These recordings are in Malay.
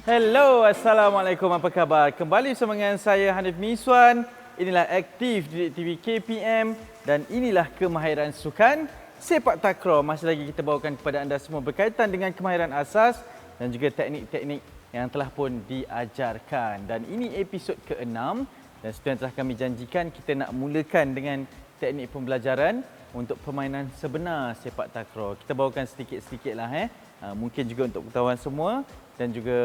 Hello, Assalamualaikum, apa khabar? Kembali bersama dengan saya Hanif Miswan. Inilah Aktif Didik TV KPM dan inilah kemahiran sukan sepak takraw. Masih lagi kita bawakan kepada anda semua berkaitan dengan kemahiran asas dan juga teknik-teknik yang telah pun diajarkan. Dan ini episod ke-6 dan seperti yang telah kami janjikan, kita nak mulakan dengan teknik pembelajaran untuk permainan sebenar sepak takraw. Kita bawakan sedikit-sedikit lah mungkin juga untuk pengetahuan semua dan juga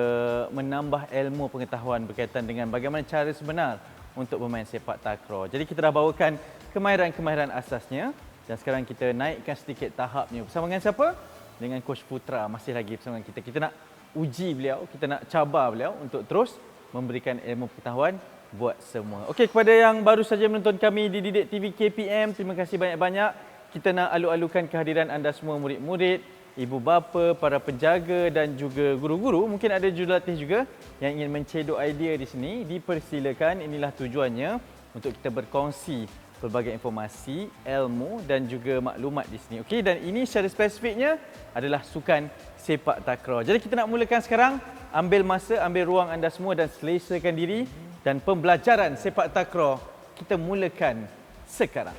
menambah ilmu pengetahuan berkaitan dengan bagaimana cara sebenar untuk bermain sepak takraw. Jadi kita dah bawakan kemahiran-kemahiran asasnya dan sekarang kita naikkan sedikit tahapnya. Bersama dengan siapa? Dengan Coach Putra masih lagi bersama dengan kita. Kita nak uji beliau, kita nak cabar beliau untuk terus memberikan ilmu pengetahuan buat semua. Okey, kepada yang baru saja menonton kami di Didik TV KPM, terima kasih banyak-banyak. Kita nak alu-alukan kehadiran anda semua murid-murid, ibu bapa, para penjaga dan juga guru-guru. Mungkin ada jurulatih juga yang ingin mencedok idea di sini. Dipersilakan, inilah tujuannya untuk kita berkongsi pelbagai informasi, ilmu dan juga maklumat di sini. Okey, dan ini secara spesifiknya adalah sukan sepak takraw. Jadi kita nak mulakan sekarang. Ambil masa, ambil ruang anda semua dan selesakan diri dan pembelajaran sepak takraw kita mulakan sekarang.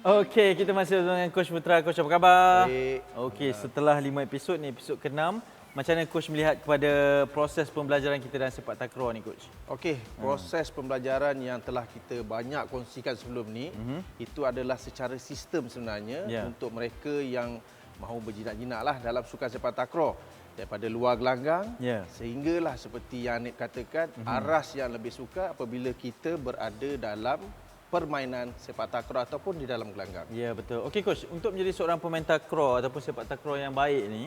Okey, kita masih bersama dengan Coach Putra. Coach, apa khabar? Baik. Okey, setelah 5 episod ni, episod ke-6, macam mana Coach melihat kepada proses pembelajaran kita dalam sepak takraw ni, Coach? Okey, proses pembelajaran yang telah kita banyak kongsikan sebelum ni, itu adalah secara sistem sebenarnya untuk mereka yang mahu berjinak-jinaklah dalam sukan sepak takraw. Daripada luar gelanggang, sehinggalah seperti yang Nik katakan, aras yang lebih suka apabila kita berada dalam permainan sepak takraw ataupun di dalam gelanggang. Ya, betul. Okey, Coach, untuk menjadi seorang pemain takraw ataupun sepak takraw yang baik ni,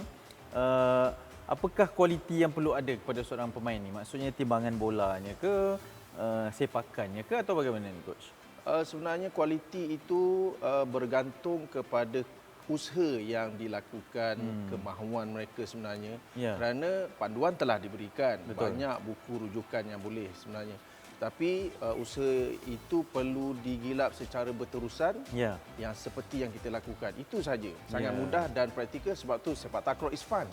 apakah kualiti yang perlu ada kepada seorang pemain ni? Maksudnya timbangan bolanya ke, sepakannya ke atau bagaimana ni, Coach? Sebenarnya kualiti itu bergantung kepada usaha yang dilakukan, kemahuan mereka sebenarnya. Kerana panduan telah diberikan, banyak buku rujukan yang boleh sebenarnya. Tapi usaha itu perlu digilap secara berterusan yang seperti yang kita lakukan. Itu saja. Sangat mudah dan praktikal, sebab tu sepak takraw is fun.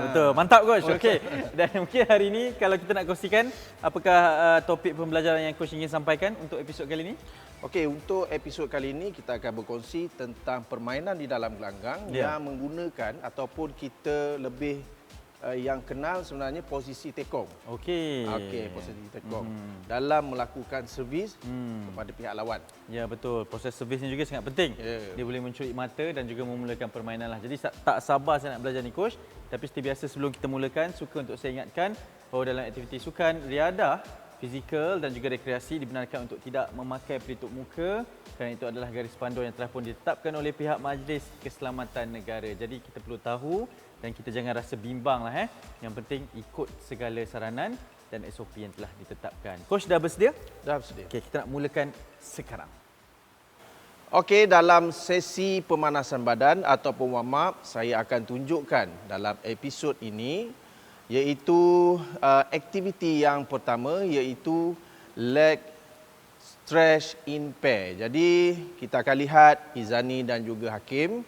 Betul. Mantap, Coach. Okey. Dan mungkin hari ini kalau kita nak kongsikan, apakah topik pembelajaran yang Coach ingin sampaikan untuk episod kali ini? Okey, untuk episod kali ini kita akan berkongsi tentang permainan di dalam gelanggang yang menggunakan ataupun kita lebih yang kenal sebenarnya posisi tekong. Okey. Okey, posisi tekong dalam melakukan servis kepada pihak lawan. Ya, betul. Proses servis ni juga sangat penting. Dia boleh mencuri mata dan juga memulakan permainan lah. Jadi tak sabar saya nak belajar ni, Coach. Tapi seperti biasa sebelum kita mulakan, suka untuk saya ingatkan bahawa dalam aktiviti sukan, riadah, fizikal dan juga rekreasi dibenarkan untuk tidak memakai pelitup muka kerana itu adalah garis panduan yang telah pun ditetapkan oleh pihak Majlis Keselamatan Negara. Jadi kita perlu tahu dan kita jangan rasa bimbang lah. Yang penting ikut segala saranan dan SOP yang telah ditetapkan. Coach, dah bersedia? Dah bersedia. Okey, kita nak mulakan sekarang. Okey, dalam sesi pemanasan badan ataupun warm up, saya akan tunjukkan dalam episod ini iaitu aktiviti yang pertama iaitu leg stretch in pair. Jadi kita akan lihat Izani dan juga Hakim.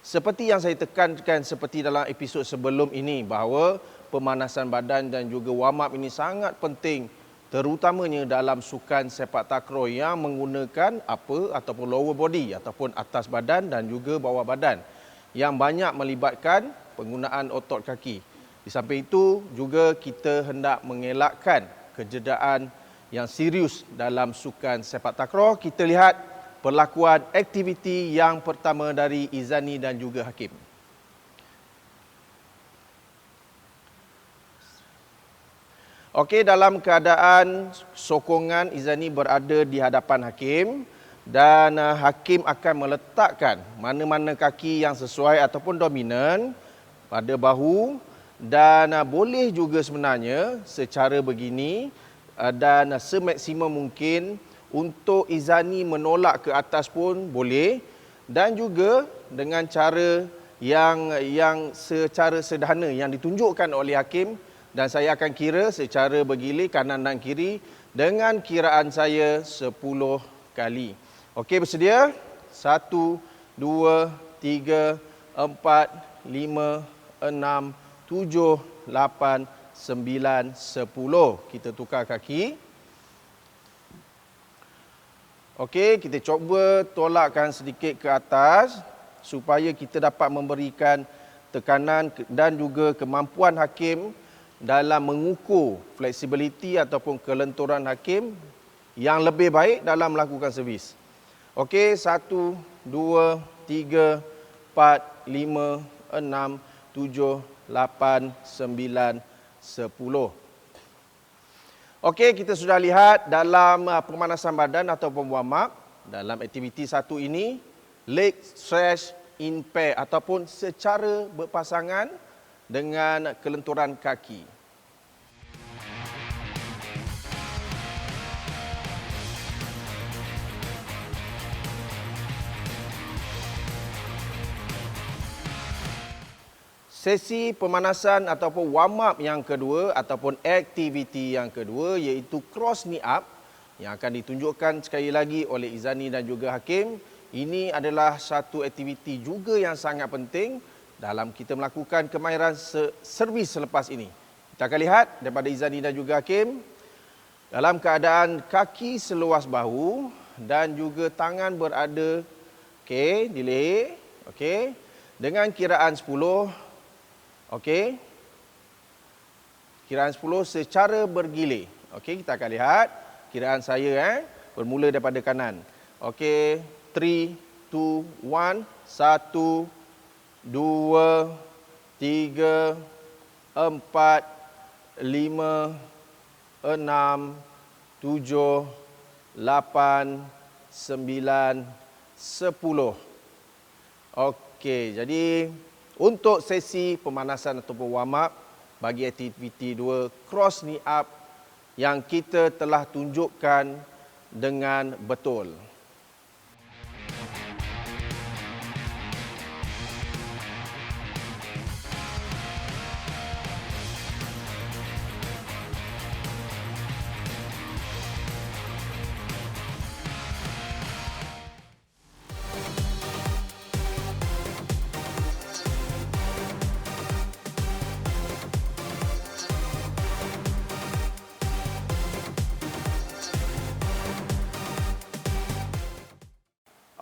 Seperti yang saya tekankan seperti dalam episod sebelum ini bahawa pemanasan badan dan juga warm up ini sangat penting, terutamanya dalam sukan sepak takraw yang menggunakan upper ataupun lower body ataupun atas badan dan juga bawah badan yang banyak melibatkan penggunaan otot kaki. Di samping itu juga kita hendak mengelakkan kejedaan yang serius dalam sukan sepak takraw. Kita lihat perlakuan aktiviti yang pertama dari Izani dan juga Hakim. Okey, dalam keadaan sokongan, Izani berada di hadapan Hakim dan Hakim akan meletakkan mana-mana kaki yang sesuai ataupun dominan pada bahu. Dan boleh juga sebenarnya secara begini dan semaksimum mungkin untuk Izani menolak ke atas pun boleh, dan juga dengan cara yang secara sederhana yang ditunjukkan oleh hakim, dan saya akan kira secara bergilir kanan dan kiri dengan kiraan saya 10 kali. Okey, bersedia? 1, 2, 3, 4, 5, 6, 7, 8, 9, 10. Kita tukar kaki. Okey, kita cuba tolakkan sedikit ke atas supaya kita dapat memberikan tekanan dan juga kemampuan hakim dalam mengukur fleksibiliti ataupun kelenturan hakim yang lebih baik dalam melakukan servis. Okey, 1, 2, 3, 4, 5, 6, 7, 8, 9, 10. Okey, kita sudah lihat dalam pemanasan badan ataupun warm up dalam aktiviti satu ini, leg stretch in pair ataupun secara berpasangan dengan kelenturan kaki. Sesi pemanasan ataupun warm up yang kedua ataupun aktiviti yang kedua iaitu cross knee up yang akan ditunjukkan sekali lagi oleh Izani dan juga hakim. Ini adalah satu aktiviti juga yang sangat penting dalam kita melakukan kemahiran servis selepas ini. Kita akan lihat daripada Izani dan juga hakim dalam keadaan kaki seluas bahu dan juga tangan berada di leher, dengan kiraan 10. Okey. Kiraan 10 secara bergilir. Okey, kita akan lihat kiraan saya bermula daripada kanan. Okey, 3, 2, 1, 1, 2, 3, 4, 5, 6, 7, 8, 9, 10. Okey, jadi untuk sesi pemanasan ataupun warm up bagi aktiviti 2 cross knee up yang kita telah tunjukkan dengan betul.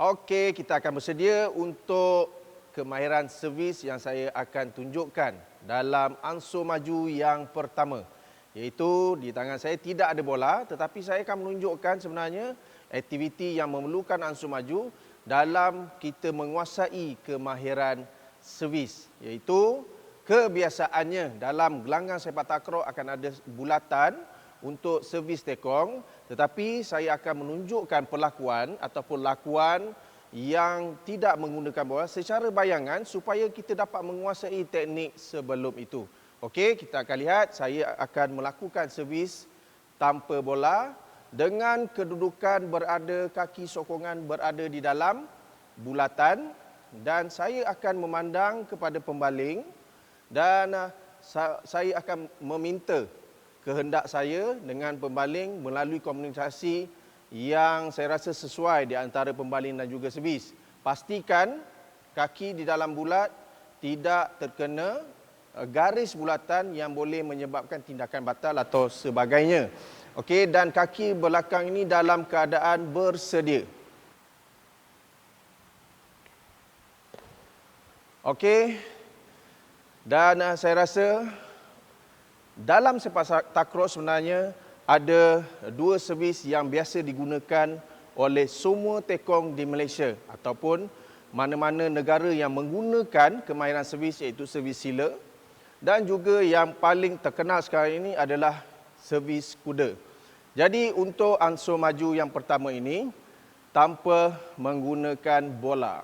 Okey, kita akan bersedia untuk kemahiran servis yang saya akan tunjukkan dalam ansur maju yang pertama. Iaitu di tangan saya tidak ada bola, tetapi saya akan menunjukkan sebenarnya aktiviti yang memerlukan ansur maju dalam kita menguasai kemahiran servis. Iaitu kebiasaannya dalam gelanggang sepak takraw akan ada bulatan untuk servis tekong, tetapi saya akan menunjukkan perlakuan ataupun lakuan yang tidak menggunakan bola secara bayangan supaya kita dapat menguasai teknik sebelum itu. Okey, kita akan lihat saya akan melakukan servis tanpa bola dengan kedudukan berada kaki sokongan berada di dalam bulatan dan saya akan memandang kepada pembaling dan saya akan meminta kehendak saya dengan pembaling melalui komunikasi yang saya rasa sesuai di antara pembaling dan juga servis. Pastikan kaki di dalam bulat tidak terkena garis bulatan yang boleh menyebabkan tindakan batal atau sebagainya. Okey, dan kaki belakang ini dalam keadaan bersedia. Okey. Dan saya rasa dalam sepak takraw sebenarnya ada 2 servis yang biasa digunakan oleh semua tekong di Malaysia ataupun mana-mana negara yang menggunakan kemahiran servis iaitu servis sila dan juga yang paling terkenal sekarang ini adalah servis kuda. Jadi untuk ansur maju yang pertama ini tanpa menggunakan bola.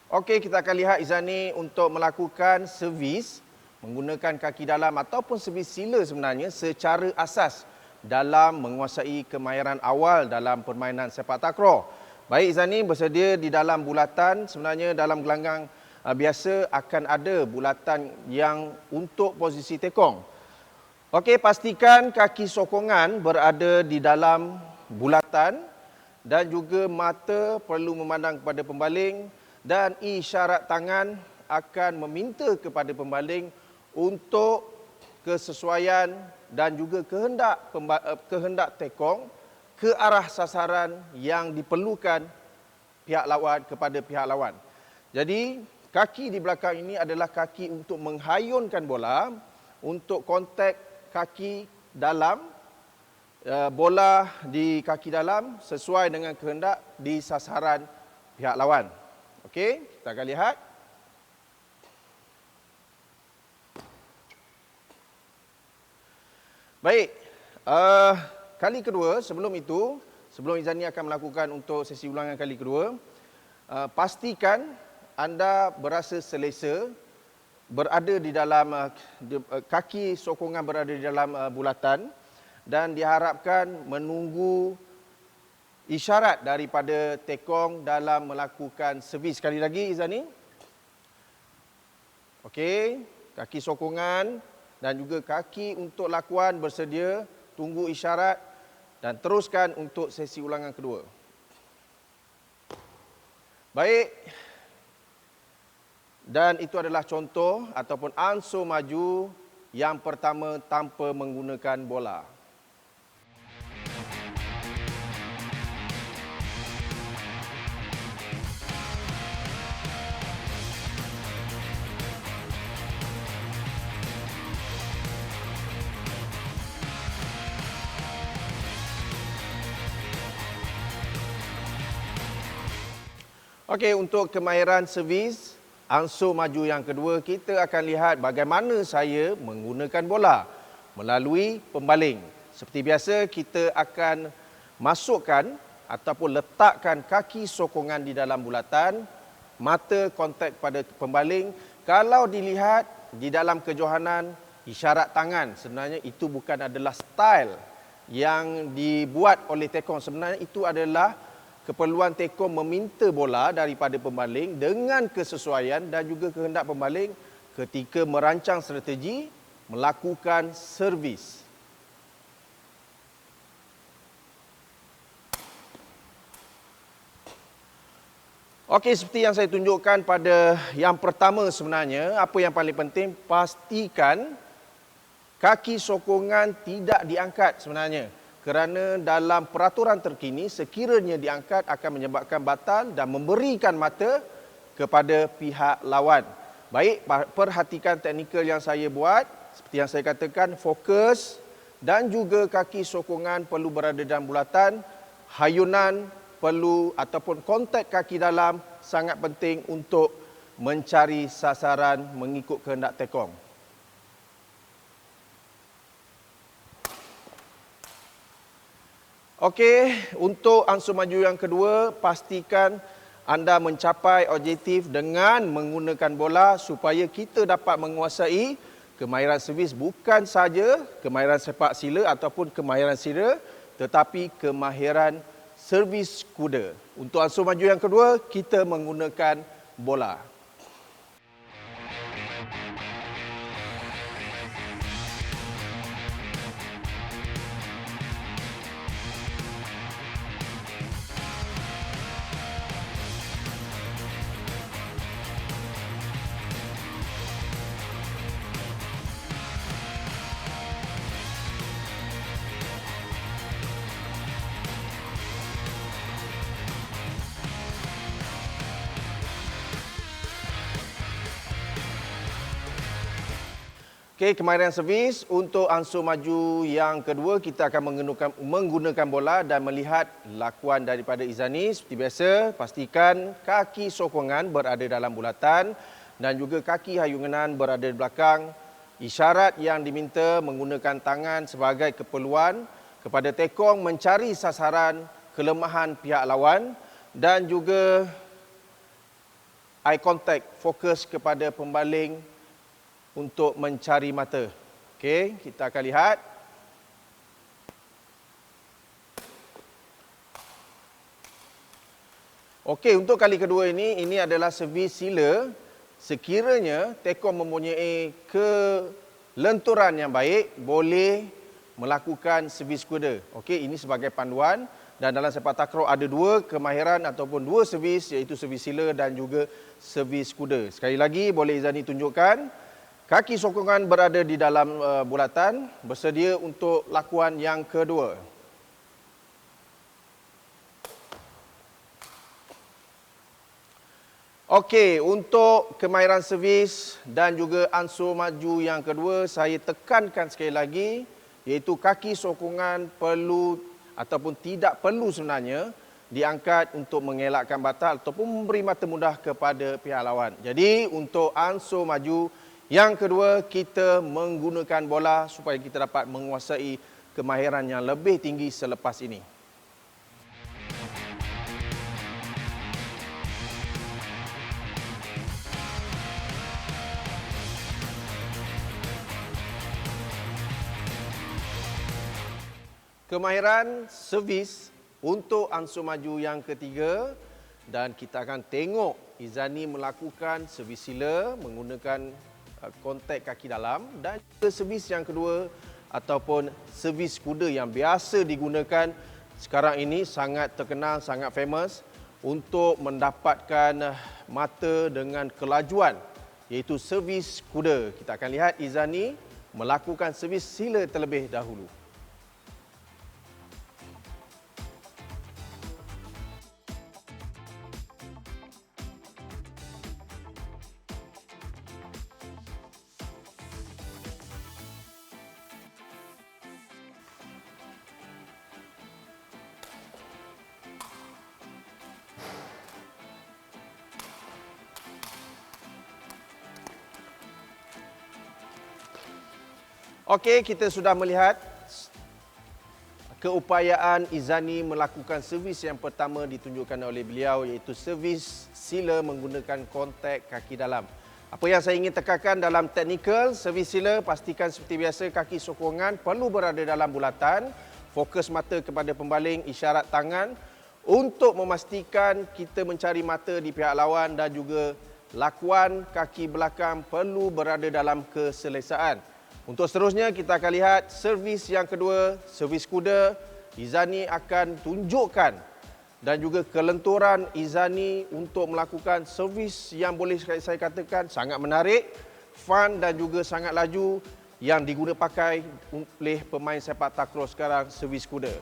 Okey, kita akan lihat Izani untuk melakukan servis menggunakan kaki dalam ataupun servis sila sebenarnya secara asas dalam menguasai kemahiran awal dalam permainan sepak takraw. Baik Izani, bersedia di dalam bulatan. Sebenarnya dalam gelanggang biasa akan ada bulatan yang untuk posisi tekong. Okey, pastikan kaki sokongan berada di dalam bulatan dan juga mata perlu memandang kepada pembaling dan isyarat tangan akan meminta kepada pembaling untuk kesesuaian dan juga kehendak tekong ke arah sasaran yang diperlukan pihak lawan kepada pihak lawan. Jadi, kaki di belakang ini adalah kaki untuk menghayunkan bola, untuk kontak kaki dalam, bola di kaki dalam sesuai dengan kehendak di sasaran pihak lawan. Okey, kita akan lihat. Baik, kali kedua, sebelum Izani akan melakukan untuk sesi ulangan kali kedua, pastikan anda berasa selesa berada di dalam, kaki sokongan berada di dalam bulatan dan diharapkan menunggu isyarat daripada tekong dalam melakukan servis. Sekali lagi Izani. Okey, kaki sokongan dan juga kaki untuk lakuan bersedia, tunggu isyarat dan teruskan untuk sesi ulangan kedua. Baik. Dan itu adalah contoh ataupun ansur maju yang pertama tanpa menggunakan bola. Okey, untuk kemahiran servis, ansur maju yang kedua, kita akan lihat bagaimana saya menggunakan bola melalui pembaling. Seperti biasa, kita akan masukkan ataupun letakkan kaki sokongan di dalam bulatan, mata kontak pada pembaling. Kalau dilihat di dalam kejohanan, isyarat tangan, sebenarnya itu bukan adalah style yang dibuat oleh tekong. Sebenarnya itu adalah keperluan tekong meminta bola daripada pembaling dengan kesesuaian dan juga kehendak pembaling ketika merancang strategi melakukan servis. Okey, seperti yang saya tunjukkan pada yang pertama sebenarnya, apa yang paling penting, pastikan kaki sokongan tidak diangkat sebenarnya. Kerana dalam peraturan terkini, sekiranya diangkat akan menyebabkan batal dan memberikan mata kepada pihak lawan. Baik, perhatikan teknikal yang saya buat. Seperti yang saya katakan, fokus dan juga kaki sokongan perlu berada dalam bulatan. Hayunan perlu ataupun kontak kaki dalam sangat penting untuk mencari sasaran mengikut kehendak tekong. Okey, untuk ansur maju yang kedua, pastikan anda mencapai objektif dengan menggunakan bola supaya kita dapat menguasai kemahiran servis, bukan saja kemahiran sepak sila ataupun kemahiran sila, tetapi kemahiran servis kuda. Untuk ansur maju yang kedua, kita menggunakan bola. Okey, kemahiran servis. Untuk ansur maju yang kedua, kita akan menggunakan bola dan melihat lakuan daripada Izani. Seperti biasa, pastikan kaki sokongan berada dalam bulatan dan juga kaki hayungan berada di belakang. Isyarat yang diminta menggunakan tangan sebagai keperluan kepada tekong mencari sasaran kelemahan pihak lawan dan juga eye contact, fokus kepada pembaling untuk mencari mata. Okey, kita akan lihat. Okey, untuk kali kedua ini adalah servis sila. Sekiranya tekong mempunyai kelenturan yang baik, boleh melakukan servis kuda. Okey, ini sebagai panduan. Dan dalam sepak takraw ada dua kemahiran ataupun dua servis, iaitu servis sila dan juga servis kuda. Sekali lagi, boleh Izani tunjukkan. Kaki sokongan berada di dalam bulatan, bersedia untuk lakuan yang kedua. Okey, untuk kemahiran servis dan juga ansur maju yang kedua, saya tekankan sekali lagi, iaitu kaki sokongan perlu ataupun tidak perlu sebenarnya diangkat untuk mengelakkan batal ataupun memberi mata mudah kepada pihak lawan. Jadi untuk ansur maju yang kedua, kita menggunakan bola supaya kita dapat menguasai kemahiran yang lebih tinggi selepas ini. Kemahiran servis untuk ansur maju yang ketiga, dan kita akan tengok Izani melakukan servis sila menggunakan kontak kaki dalam, dan juga servis yang kedua ataupun servis kuda yang biasa digunakan sekarang ini, sangat terkenal, sangat famous untuk mendapatkan mata dengan kelajuan, iaitu servis kuda. Kita akan lihat Izani melakukan servis sila terlebih dahulu. Okey, kita sudah melihat keupayaan Izani melakukan servis yang pertama ditunjukkan oleh beliau, iaitu servis sila menggunakan kontak kaki dalam. Apa yang saya ingin tekankan dalam teknikal servis sila, pastikan seperti biasa kaki sokongan perlu berada dalam bulatan, fokus mata kepada pembaling, isyarat tangan untuk memastikan kita mencari mata di pihak lawan, dan juga lakuan kaki belakang perlu berada dalam keselesaan. Untuk seterusnya, kita akan lihat servis yang kedua, servis kuda. Izani akan tunjukkan dan juga kelenturan Izani untuk melakukan servis yang boleh saya katakan sangat menarik, fun dan juga sangat laju, yang diguna pakai oleh pemain sepak takraw sekarang, servis kuda.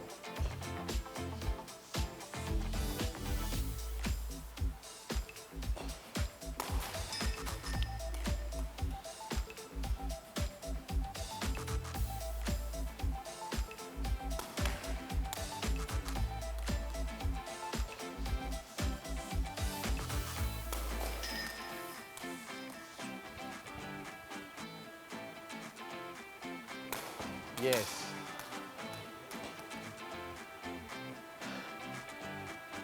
Yes.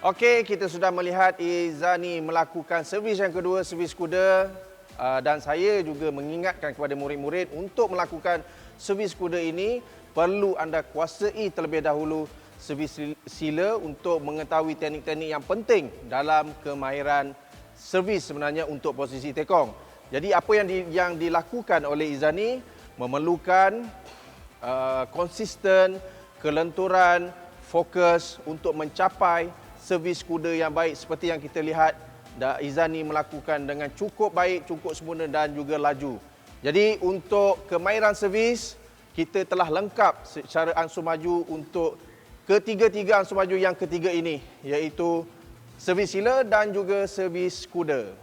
Okey, kita sudah melihat Izani melakukan servis yang kedua, servis kuda. Dan saya juga mengingatkan kepada murid-murid untuk melakukan servis kuda ini, perlu anda kuasai terlebih dahulu servis sila untuk mengetahui teknik-teknik yang penting dalam kemahiran servis sebenarnya untuk posisi tekong. Jadi apa yang dilakukan oleh Izani memerlukan konsisten, kelenturan, fokus untuk mencapai servis kuda yang baik seperti yang kita lihat Izani melakukan dengan cukup baik, cukup sempurna dan juga laju. Jadi untuk kemahiran servis, kita telah lengkap secara ansur maju untuk ketiga-tiga ansur maju yang ketiga ini, iaitu servis sila dan juga servis kuda.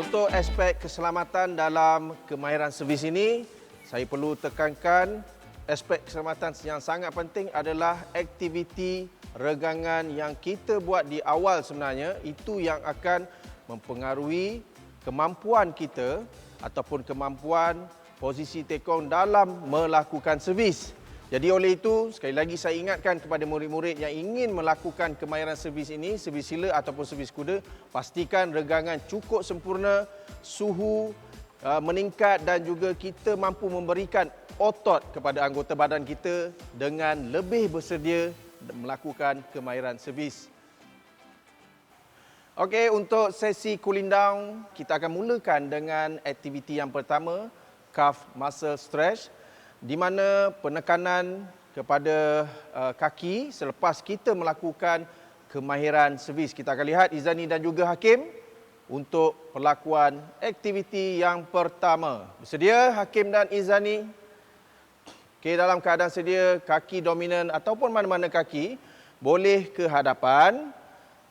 Untuk aspek keselamatan dalam kemahiran servis ini, saya perlu tekankan aspek keselamatan yang sangat penting adalah aktiviti regangan yang kita buat di awal sebenarnya itu yang akan mempengaruhi kemampuan kita ataupun kemampuan posisi tekong dalam melakukan servis. Jadi oleh itu, sekali lagi saya ingatkan kepada murid-murid yang ingin melakukan kemahiran servis ini, servis sila ataupun servis kuda, pastikan regangan cukup sempurna, suhu meningkat dan juga kita mampu memberikan otot kepada anggota badan kita dengan lebih bersedia melakukan kemahiran servis. Okey, untuk sesi cooling down, kita akan mulakan dengan aktiviti yang pertama, calf muscle stretch, di mana penekanan kepada kaki selepas kita melakukan kemahiran servis. Kita akan lihat Izani dan juga Hakim untuk perlakuan aktiviti yang pertama. Bersedia Hakim dan Izani? Okey, dalam keadaan sedia, kaki dominan ataupun mana-mana kaki boleh ke hadapan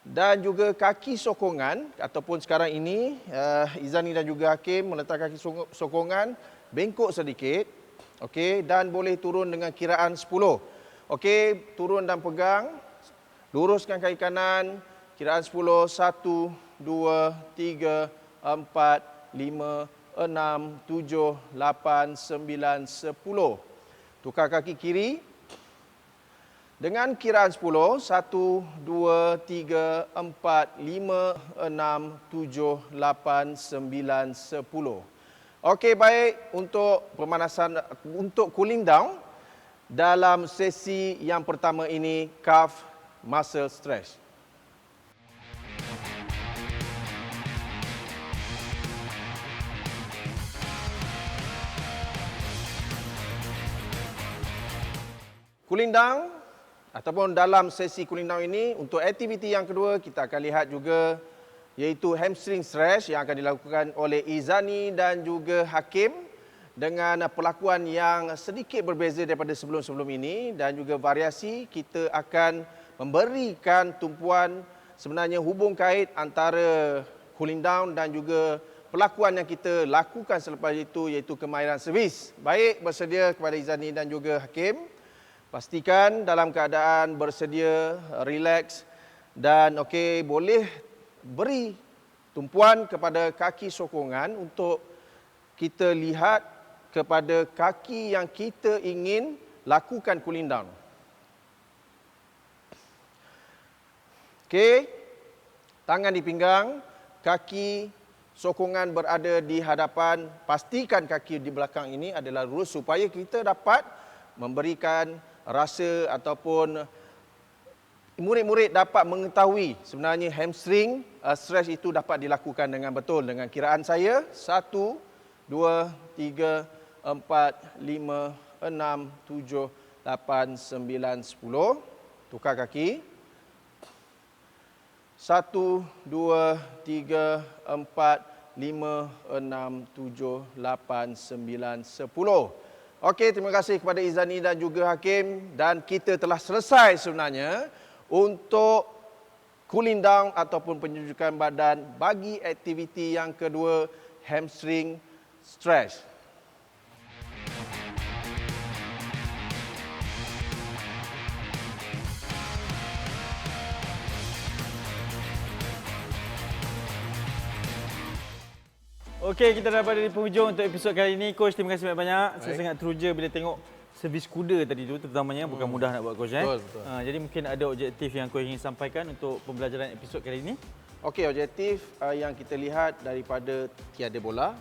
dan juga kaki sokongan ataupun sekarang ini Izani dan juga Hakim meletak kaki sokongan bengkok sedikit. Okey, dan boleh turun dengan kiraan 10. Okey, turun dan pegang. Luruskan kaki kanan. Kiraan 10. 1, 2, 3, 4, 5, 6, 7, 8, 9, 10. Tukar kaki kiri. Dengan kiraan 10. 1, 2, 3, 4, 5, 6, 7, 8, 9, 10. Okey, baik, untuk pemanasan, untuk cooling down dalam sesi yang pertama ini, calf muscle stretch. Cooling down ataupun dalam sesi cooling down ini, untuk aktiviti yang kedua kita akan lihat juga iaitu hamstring stretch yang akan dilakukan oleh Izani dan juga Hakim dengan perlakuan yang sedikit berbeza daripada sebelum-sebelum ini dan juga variasi kita akan memberikan tumpuan sebenarnya hubung kait antara cooling down dan juga perlakuan yang kita lakukan selepas itu iaitu kemahiran servis. Baik, bersedia kepada Izani dan juga Hakim. Pastikan dalam keadaan bersedia, relax dan okey, boleh beri tumpuan kepada kaki sokongan untuk kita lihat kepada kaki yang kita ingin lakukan cooling down. Okey, tangan di pinggang, kaki sokongan berada di hadapan, pastikan kaki di belakang ini adalah lurus supaya kita dapat memberikan rasa ataupun murid-murid dapat mengetahui sebenarnya hamstring stretch itu dapat dilakukan dengan betul. Dengan kiraan saya, 1, 2, 3, 4, 5, 6, 7, 8, 9, 10. Tukar kaki. 1, 2, 3, 4, 5, 6, 7, 8, 9, 10. Okey, terima kasih kepada Izani dan juga Hakim. Dan kita telah selesai sebenarnya untuk cooling down ataupun penyejukan badan bagi aktiviti yang kedua, hamstring stretch. Okey, kita dah pada di penghujung untuk episod kali ini. Coach, terima kasih banyak-banyak. Saya sangat teruja bila tengok servis kuda tadi tu terutamanya. Bukan mudah nak buat, Coach. Betul. Jadi mungkin ada objektif yang Coach ingin sampaikan untuk pembelajaran episod kali ini? Okey, objektif yang kita lihat daripada tiada bola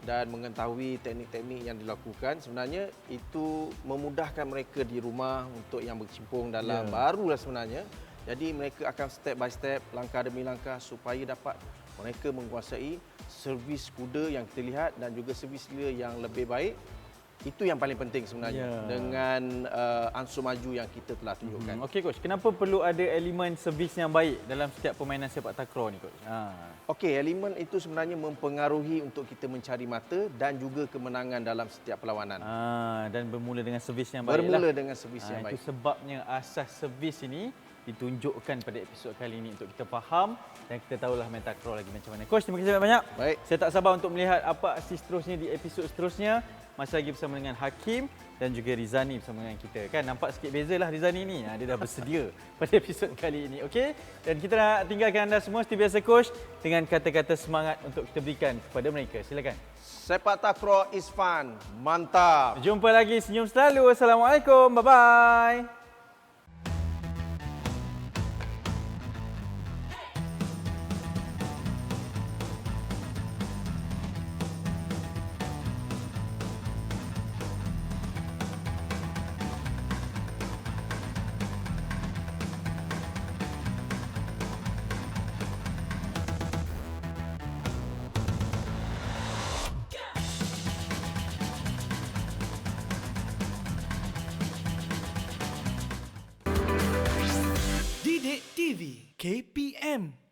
dan mengetahui teknik-teknik yang dilakukan, sebenarnya itu memudahkan mereka di rumah untuk yang berkecimpung dalam barulah sebenarnya. Jadi mereka akan step by step, langkah demi langkah supaya dapat mereka menguasai servis kuda yang kita lihat dan juga servis sila yang lebih baik. Itu yang paling penting sebenarnya dengan ansur maju yang kita telah tunjukkan. Okey, Coach. Kenapa perlu ada elemen servis yang baik dalam setiap permainan sepak takraw ni, Coach? Okey, elemen itu sebenarnya mempengaruhi untuk kita mencari mata dan juga kemenangan dalam setiap perlawanan. Dan bermula dengan servis yang baik. Bermula dengan servis yang baik. Itu sebabnya asas servis ini ditunjukkan pada episod kali ini untuk kita faham dan kita tahulah main takraw lagi macam mana. Coach, terima kasih banyak-banyak. Baik. Saya tak sabar untuk melihat apa aksi seterusnya di episod seterusnya. Masih lagi bersama dengan Hakim dan juga Rizani bersama dengan kita. Kan nampak sikit beza lah Rizani ni. Dia dah bersedia pada episod kali ini. Okey? Dan kita nak tinggalkan anda semua seperti biasa Coach dengan kata-kata semangat untuk kita berikan kepada mereka. Silakan. Sepak takraw is fun. Mantap. Jumpa lagi, senyum selalu. Assalamualaikum. Bye-bye. Didik TV KPM